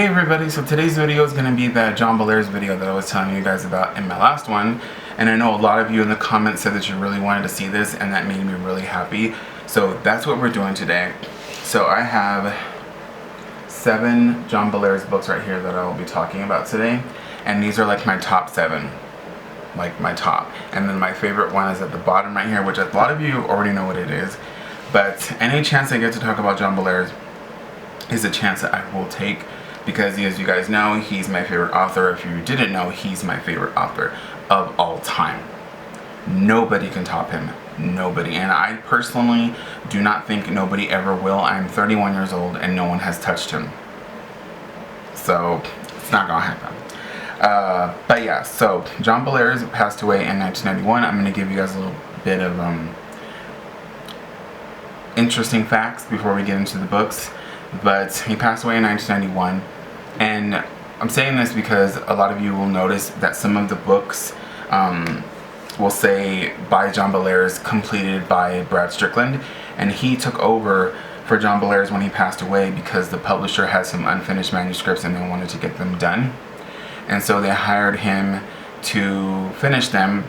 Hey everybody, so today's video is going to be the John Bellairs video that I was telling you guys about in my last one. And I know a lot of you in the comments said that you really wanted to see this, and that made me really happy. So that's what we're doing today. So I have 7 John Bellairs books right here that I will be talking about today. And these are like my top 7. Like my top. And then my favorite one is at the bottom right here, which a lot of you already know what it is. But any chance I get to talk about John Bellairs is a chance that I will take, because as you guys know, he's my favorite author. If you didn't know, he's my favorite author of all time. Nobody can top him. Nobody. And I personally do not think nobody ever will. I'm 31 years old and no one has touched him. So it's not gonna happen. But yeah, so John Bellairs passed away in 1991. I'm gonna give you guys a little bit of interesting facts before we get into the books. But he passed away in 1991, and I'm saying this because a lot of you will notice that some of the books will say by John Bellairs, completed by Brad Strickland, and he took over for John Bellairs when he passed away because the publisher had some unfinished manuscripts and they wanted to get them done, and so they hired him to finish them,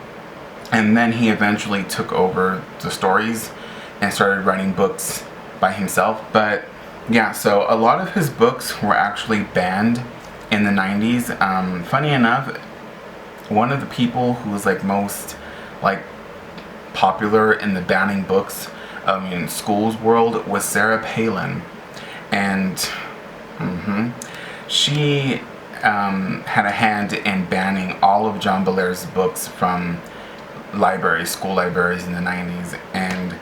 and then he eventually took over the stories and started writing books by himself. But yeah, so a lot of his books were actually banned in the 90s. Funny enough, one of the people who was like most like popular in the banning books in schools world was Sarah Palin, and she had a hand in banning all of John Bellairs' books from libraries, school libraries in the 90s. And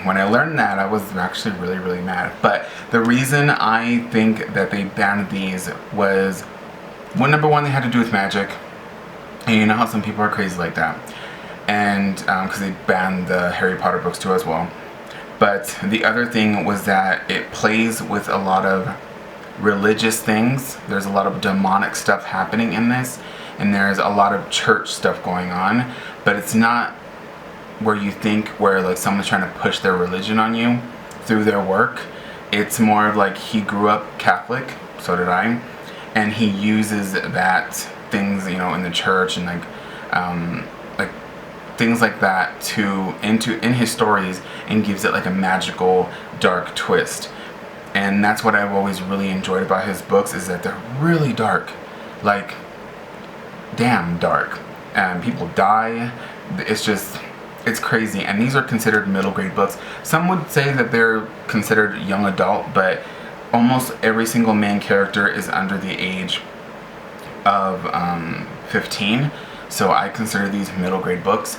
when I learned that, I was actually really mad. But the reason I think that they banned these was, well, number one, they had to do with magic, and you know how some people are crazy like that, and because they banned the Harry Potter books too as well. But the other thing was that it plays with a lot of religious things. There's a lot of demonic stuff happening in this, and there's a lot of church stuff going on, but it's not where you think where like someone's trying to push their religion on you through their work. It's more of like he grew up Catholic, so did I, and he uses that things, you know, in the church and like things like that in his stories, and gives it like a magical dark twist. And that's what I've always really enjoyed about his books, is that they're really dark, like damn dark, and people die. It's crazy, and these are considered middle grade books. Some would say that they're considered young adult, but almost every single main character is under the age of 15, so I consider these middle grade books.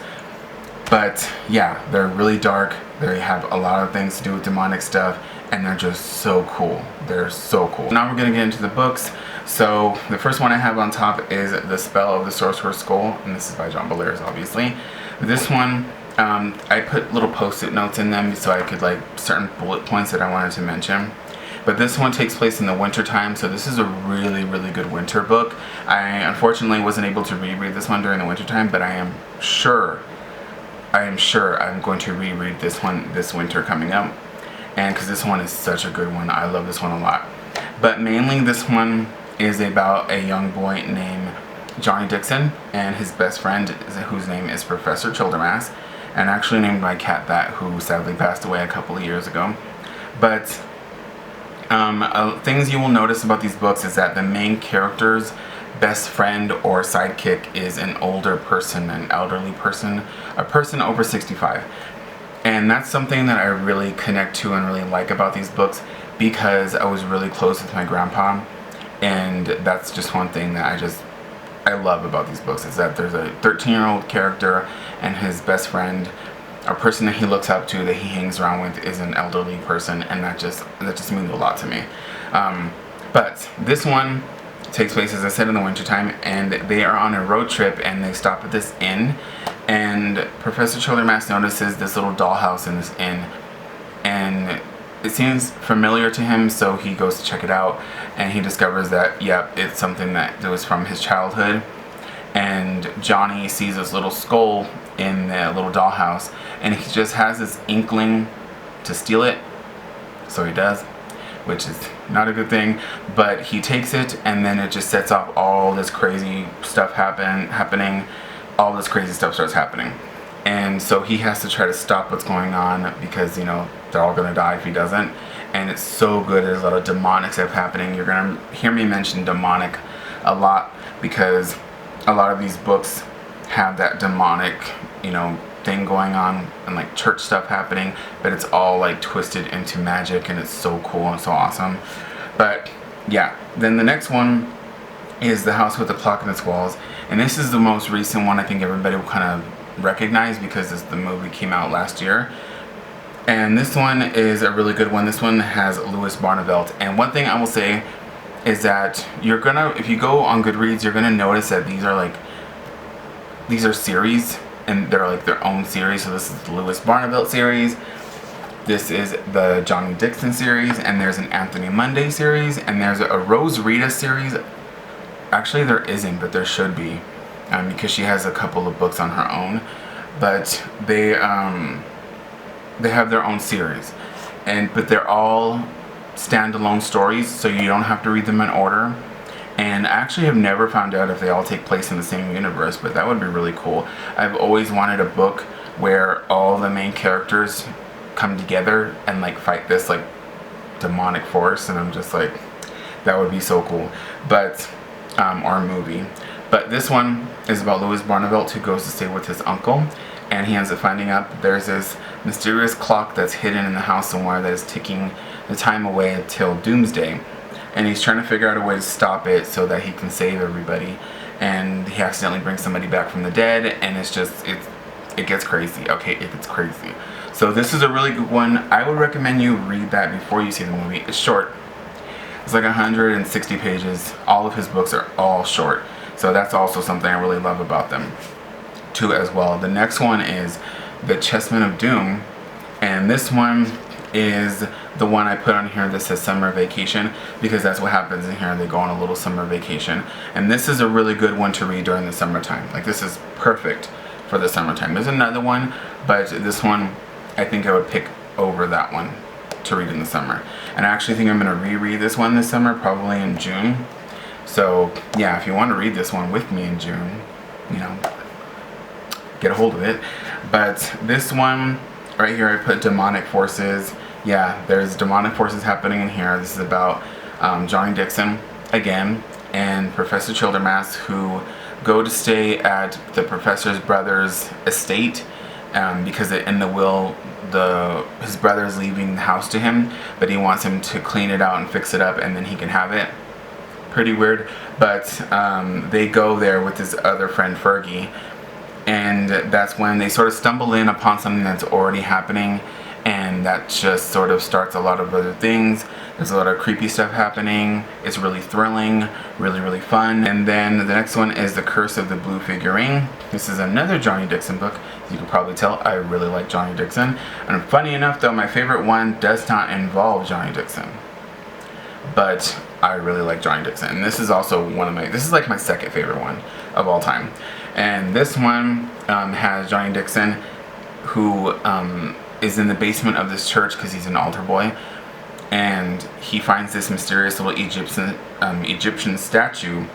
But yeah, they're really dark, they have a lot of things to do with demonic stuff, and they're just so cool. They're so cool. Now we're gonna get into the books. So the first one I have on top is The Spell of the Sorcerer's Skull, and this is by John Bellairs, obviously. This one, I put little post-it notes in them so I could like certain bullet points that I wanted to mention. But this one takes place in the winter time, so this is a really good winter book. I unfortunately wasn't able to reread this one during the winter time, but I am sure I'm going to reread this one this winter coming up. And because this one is such a good one, I love this one a lot. But mainly this one is about a young boy named Johnny Dixon and his best friend, whose name is Professor Childermass, and actually named my cat that, who sadly passed away a couple of years ago. But things you will notice about these books is that the main character's best friend or sidekick is an older person, an elderly person, a person over 65. And that's something that I really connect to and really like about these books, because I was really close with my grandpa, and that's just one thing that I love about these books, is that there's a 13-year-old character, and his best friend, a person that he looks up to, that he hangs around with, is an elderly person, and that just means a lot to me. But this one takes place, as I said, in the wintertime, and they are on a road trip, and they stop at this inn, and Professor Childermass notices this little dollhouse in this inn, and it seems familiar to him, so he goes to check it out, and he discovers that, yep, it's something that was from his childhood. And Johnny sees this little skull in the little dollhouse, and he just has this inkling to steal it, so he does. which is not a good thing, but he takes it, and then it just sets off all this crazy stuff happening. All this crazy stuff starts happening. And so he has to try to stop what's going on because, you know, they're all going to die if he doesn't. And it's so good. There's a lot of demonic stuff happening. You're going to hear me mention demonic a lot because a lot of these books have that demonic, you know, thing going on and like church stuff happening, but it's all like twisted into magic, and it's so cool and so awesome. But yeah, then the next one is The House with the Clock in Its Walls, and this is the most recent one I think everybody will kind of recognize because the movie came out last year. And this one is a really good one. This one has Louis Barnevelt, and one thing I will say is that you're gonna, if you go on Goodreads, you're gonna notice that these are series, and they're like their own series. So this is the Louis Barnevelt series, this is the Johnny Dixon series, and there's an Anthony Munday series, and there's a Rose Rita series. Actually there isn't, but there should be, because she has a couple of books on her own, but they have their own series, but they're all standalone stories, so you don't have to read them in order. And I actually have never found out if they all take place in the same universe, but that would be really cool. I've always wanted a book where all the main characters come together and like fight this like demonic force, and I'm just like, that would be so cool. But or a movie. But this one is about Louis Barnevelt, who goes to stay with his uncle, and he ends up finding out that there's this mysterious clock that's hidden in the house somewhere that is ticking the time away until doomsday. And he's trying to figure out a way to stop it so that he can save everybody. And he accidentally brings somebody back from the dead, and it's just, it gets crazy. Okay, it gets crazy. So this is a really good one. I would recommend you read that before you see the movie. It's short. It's like 160 pages. All of his books are all short. So that's also something I really love about them too as well. The next one is the Chessmen of Doom, and this one is the one I put on here that says summer vacation, because that's what happens in here. They go on a little summer vacation, and this is a really good one to read during the summertime. Like, this is perfect for the summertime. There's another one, but this one I think I would pick over that one to read in the summer. And I actually think I'm going to reread this one this summer, probably in June. So yeah, if you want to read this one with me in June, you know, get a hold of it. But this one right here, I put demonic forces. Yeah, there's demonic forces happening in here. This is about Johnny Dixon again and Professor Childermass, who go to stay at the professor's brother's estate, because in the will, his brother's leaving the house to him, but he wants him to clean it out and fix it up, and then he can have it. Pretty weird, but they go there with his other friend Fergie, and that's when they sort of stumble in upon something that's already happening, and that just sort of starts a lot of other things. There's a lot of creepy stuff happening. It's really thrilling, really, really fun. And then the next one is The Curse of the Blue Figurine. This is another Johnny Dixon book. As you can probably tell, I really like Johnny Dixon. And funny enough though, my favorite one does not involve Johnny Dixon, but I really like Johnny Dixon. And this is also this is like my second favorite one of all time. And this one has Johnny Dixon, who is in the basement of this church because he's an altar boy, and he finds this mysterious little Egyptian statue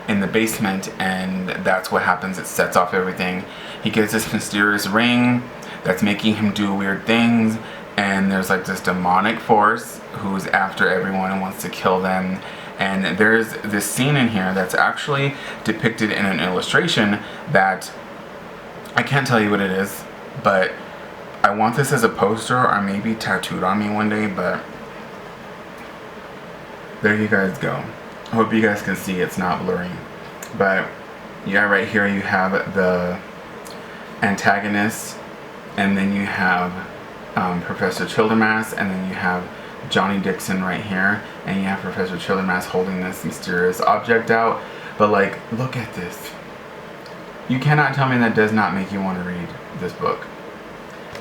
in the basement, and that's what happens. It sets off everything. He gets this mysterious ring that's making him do weird things, and there's like this demonic force who's after everyone and wants to kill them. And there's this scene in here that's actually depicted in an illustration that I can't tell you what it is, but I want this as a poster or maybe tattooed on me one day. But there you guys go. I hope you guys can see it's not blurry. But yeah, right here you have the antagonist, and then you have Professor Childermass, and then you have Johnny Dixon right here, and you have Professor Childermass holding this mysterious object out. But like, look at this. You cannot tell me that does not make you want to read this book.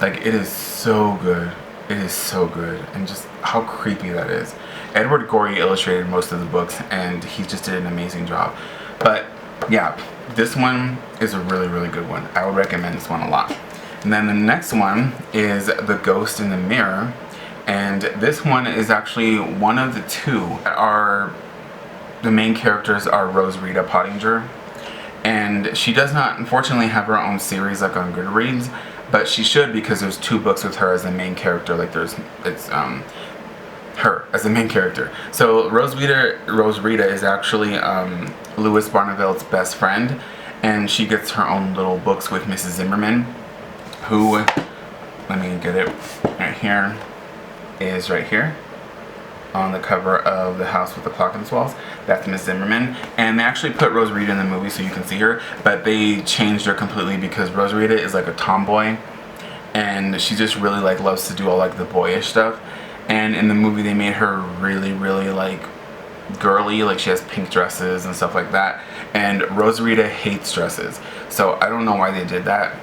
Like, it is so good. It is so good. And just how creepy that is. Edward Gorey illustrated most of the books, and he just did an amazing job. But yeah, this one is a really, really good one. I would recommend this one a lot. And then the next one is The Ghost in the Mirror. And this one is actually one of the two. The main characters are Rose Rita Pottinger, and she does not unfortunately have her own series like on Goodreads, but she should, because there's 2 books with her as the main character. Like it's her as the main character. So Rose Rita is actually Louis Barnevelt's best friend, and she gets her own little books with Mrs. Zimmerman, who, let me get it right here, is right here on the cover of The House with the Clock in its Walls. That's Miss Zimmerman, and they actually put Rose Rita in the movie so you can see her, but they changed her completely because Rose Rita is like a tomboy, and she just really like loves to do all like the boyish stuff. And in the movie they made her really like girly, like she has pink dresses and stuff like that, and Rose Rita hates dresses. So I don't know why they did that.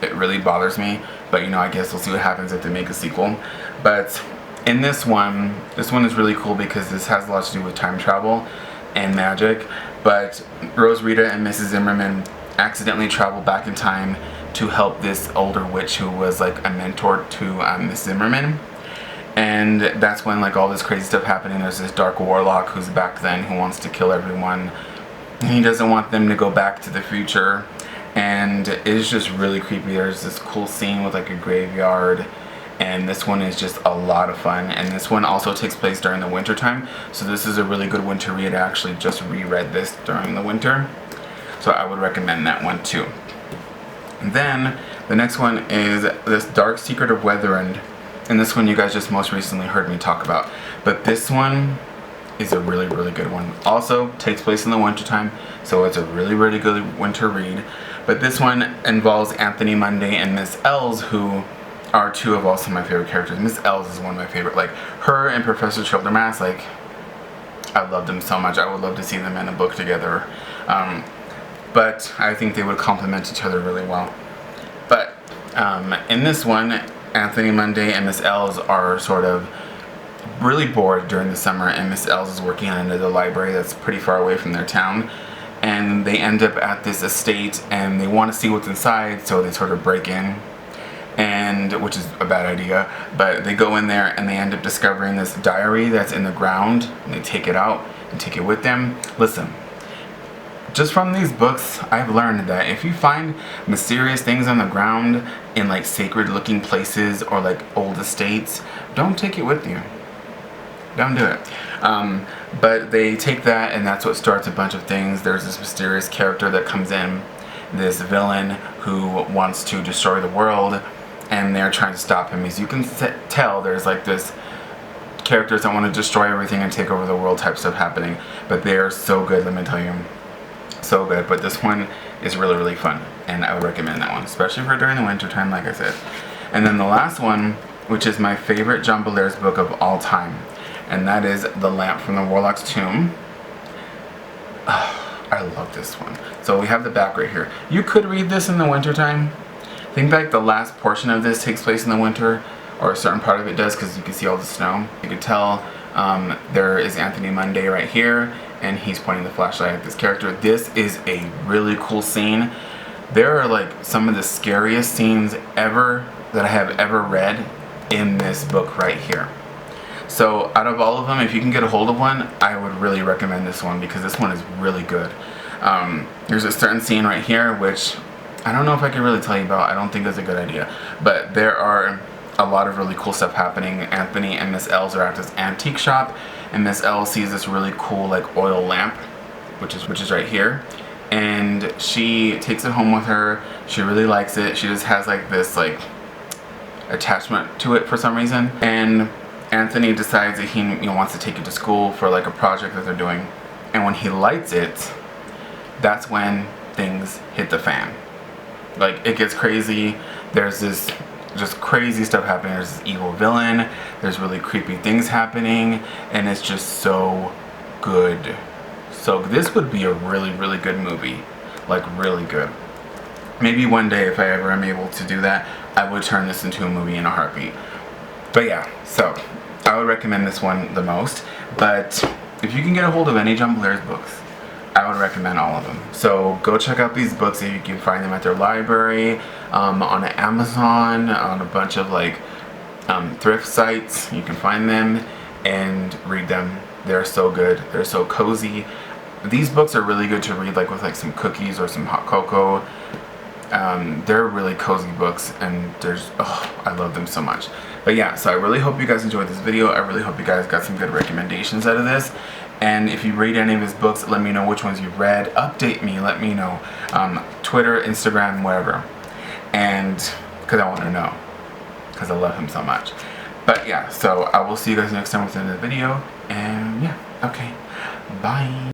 It really bothers me, but you know, I guess we'll see what happens if they make a sequel. But in this one is really cool because this has a lot to do with time travel and magic. But Rose Rita and Mrs. Zimmerman accidentally travel back in time to help this older witch who was like a mentor to Miss Zimmerman. And that's when like all this crazy stuff happening. There's this dark warlock who's back then who wants to kill everyone. He doesn't want them to go back to the future, and it's just really creepy. There's this cool scene with like a graveyard, and this one is just a lot of fun. And this one also takes place during the winter time, so this is a really good winter read. I actually just reread this during the winter, so I would recommend that one too. And then the next one is this Dark Secret of Weatherend, and this one you guys just most recently heard me talk about. But this one is a really good one. Also takes place in the winter time, so it's a really good winter read. But this one involves Anthony Munday and Miss Ells, who are 2 of also my favorite characters. Miss Ells is one of my favorite. Like her and Professor Childermass, like I love them so much. I would love to see them in a book together. But I think they would complement each other really well. But in this one, Anthony Munday and Miss Ells are sort of really bored during the summer, and Miss Ells is working on another library that's pretty far away from their town, and they end up at this estate and they want to see what's inside, so they sort of break in, and which is a bad idea, but they go in there and they end up discovering this diary that's in the ground, and they take it out and take it with them. Listen, just from these books, I've learned that if you find mysterious things on the ground in like sacred looking places or like old estates, don't take it with you. Don't do it. But they take that, and that's what starts a bunch of things. There's this mysterious character that comes in, this villain who wants to destroy the world, and they're trying to stop him. As you can tell, there's like this characters that want to destroy everything and take over the world type stuff happening. But they're so good, let me tell you. So good. But this one is really fun, and I would recommend that one, especially for during the winter time, like I said. And then the last one, which is my favorite John Bellairs book of all time, and that is The Lamp from the Warlocks Tomb. I love this one. So we have the back right here. You could read this in the winter time. I think like the last portion of this takes place in the winter, or a certain part of it does, because you can see all the snow. You can tell there is Anthony Munday right here, and he's pointing the flashlight at this character. This is a really cool scene. There are like some of the scariest scenes ever that I have ever read in this book right here. So out of all of them, if you can get a hold of one, I would really recommend this one, because this one is really good. There's a certain scene right here which I don't know if I can really tell you about. I don't think that's a good idea, but there are a lot of really cool stuff happening. Anthony and Miss Ells are at this antique shop, and Miss Ells sees this really cool like oil lamp, which is right here, and she takes it home with her. She really likes it. She just has like this like attachment to it for some reason, and Anthony decides that he wants to take it to school for like a project that they're doing. And when he lights it, that's when things hit the fan. Like it gets crazy. There's this just crazy stuff happening. There's this evil villain. There's really creepy things happening, and it's just so good. So this would be a really good movie. Like really good. Maybe one day, if I ever am able to do that, I would turn this into a movie in a heartbeat. But yeah, so I would recommend this one the most. But if you can get a hold of any John Bellairs books, I would recommend all of them. So go check out these books if you can find them at their library, on Amazon, on a bunch of like thrift sites. You can find them and read them. They're so good. They're so cozy. These books are really good to read, like with like some cookies or some hot cocoa. They're really cozy books, and I love them so much. But yeah, so I really hope you guys enjoyed this video. I really hope you guys got some good recommendations out of this. And if you read any of his books, let me know which ones you read. Update me, let me know. Twitter, Instagram, wherever. And because I want to know, because I love him so much. But yeah, so I will see you guys next time within the video. And yeah, okay, bye.